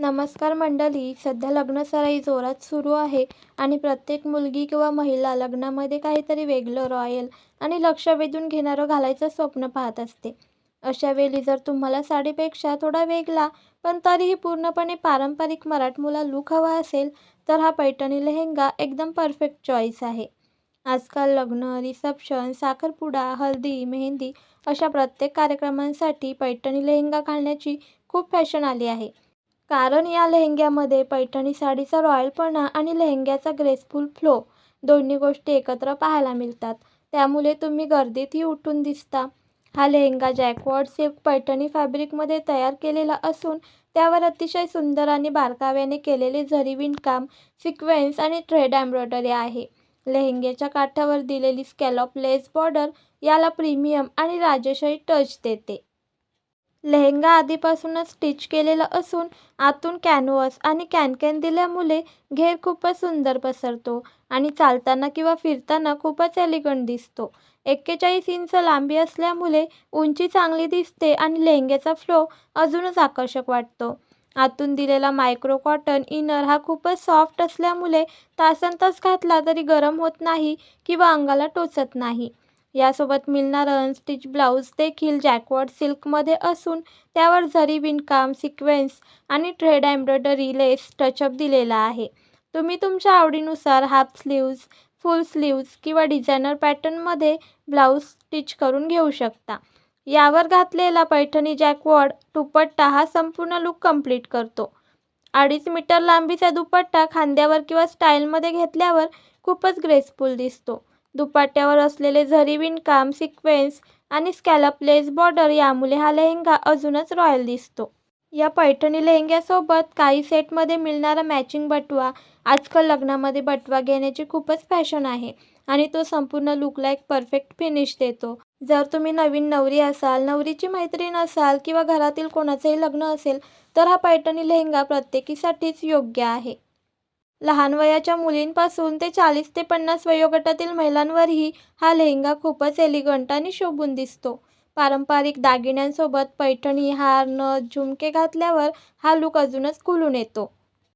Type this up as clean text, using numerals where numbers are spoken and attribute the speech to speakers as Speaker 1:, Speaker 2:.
Speaker 1: नमस्कार मंडळी. सध्या लग्नसराई जोरात सुरू आहे आणि प्रत्येक मुलगी किंवा महिला लग्नामध्ये काहीतरी वेगळं, रॉयल आणि लक्ष वेधून घेणारं घालायचं स्वप्न पाहत असते. अशा वेळी जर तुम्हाला साडीपेक्षा थोडा वेगळा पण तरीही पूर्णपणे पारंपरिक मराठमोळा लूक हवा असेल, तर हा पैठणी लेहेंगा एकदम परफेक्ट चॉईस आहे. आजकाल लग्न, रिसेप्शन, साखरपुडा, हळदी, मेहंदी अशा प्रत्येक कार्यक्रमांसाठी पैठणी लेहेंगा घालण्याची खूप फॅशन आली आहे. कारण या लेहेंग्यामध्ये पैठणी साडीचा रॉयलपणा आणि लेहेंग्याचा ग्रेसफुल फ्लो दोन्ही गोष्टी एकत्र पाहायला मिळतात. त्यामुळे तुम्ही गर्दीतही उठून दिसता. हा लेहेंगा जॅकवार्ड सिल्क पैठणी फॅब्रिकमध्ये तयार केलेला असून त्यावर अतिशय सुंदर आणि बारकाव्याने केलेले जरी विणकाम, सिक्वेन्स आणि थ्रेड एम्ब्रॉयडरी आहे. लेहेंग्याच्या काठावर दिलेली स्कॅलॉप लेस बॉर्डर याला प्रीमियम आणि राजशाही टच देते. लेहेंगा आधीपासूनच स्टिच केलेला असून आतून कॅनव्हास आणि कॅनकॅन दिल्यामुळे घेर खूपच सुंदर पसरतो आणि चालताना किंवा फिरताना खूपच एलिगंट दिसतो. 41 इंच लांबी असल्यामुळे उंची चांगली दिसते आणि लेहेंग्याचा फ्लो अजूनच आकर्षक वाटतो. आतून दिलेला मायक्रो कॉटन इनर हा खूपच सॉफ्ट असल्यामुळे तासनतास घातला तरी गरम होत नाही किंवा अंगाला टोचत नाही. यासोबत मिळणारं अनस्टिच ब्लाऊज देखील जॅकवार्ड सिल्कमध्ये असून त्यावर जरी विणकाम, सिक्वेन्स आणि थ्रेड एम्ब्रॉयडरी लेस टचअप दिलेला आहे. तुम्ही तुमच्या आवडीनुसार हाफ स्लीव्ज, फुल स्लीव्ज किंवा डिझायनर पॅटर्नमध्ये ब्लाऊज स्टिच करून घेऊ शकता. यावर घातलेला पैठणी जॅकवार्ड दुपट्टा हा संपूर्ण लूक कंप्लीट करतो. 2.5 मीटर लांबीचा दुपट्टा खांद्यावर किंवा स्टाईलमध्ये घेतल्यावर खूपच ग्रेसफुल दिसतो. दुपट्ट्यावर असलेले जरी विणकाम, सिक्वेन्स आणि स्कॅलप लेस बॉर्डर यामुळे हा लेहेंगा अजूनच रॉयल दिसतो. या पैठणी लेहेंग्यासोबत काही सेटमध्ये मिळणारा मॅचिंग बटवा. आजकाल लग्नामध्ये बटवा घेण्याची खूपच फॅशन आहे आणि तो संपूर्ण लूकला एक परफेक्ट फिनिश देतो. जर तुम्ही नवीन नवरी असाल, नवरीची मैत्रीण असाल किंवा घरातील कोणाचंही लग्न असेल, तर हा पैठणी लेहेंगा प्रत्येकीसाठीच योग्य आहे. लहान वयाच्या मुलींपासून ते 40 ते 50 वयोगटातील महिलांवरही हा लेहेंगा खूपच एलिगंट आणि शोभून दिसतो. पारंपरिक दागिन्यांसोबत पैठणी, हार, नथ, झुमके घातल्यावर हा लूक अजूनच खुलून येतो.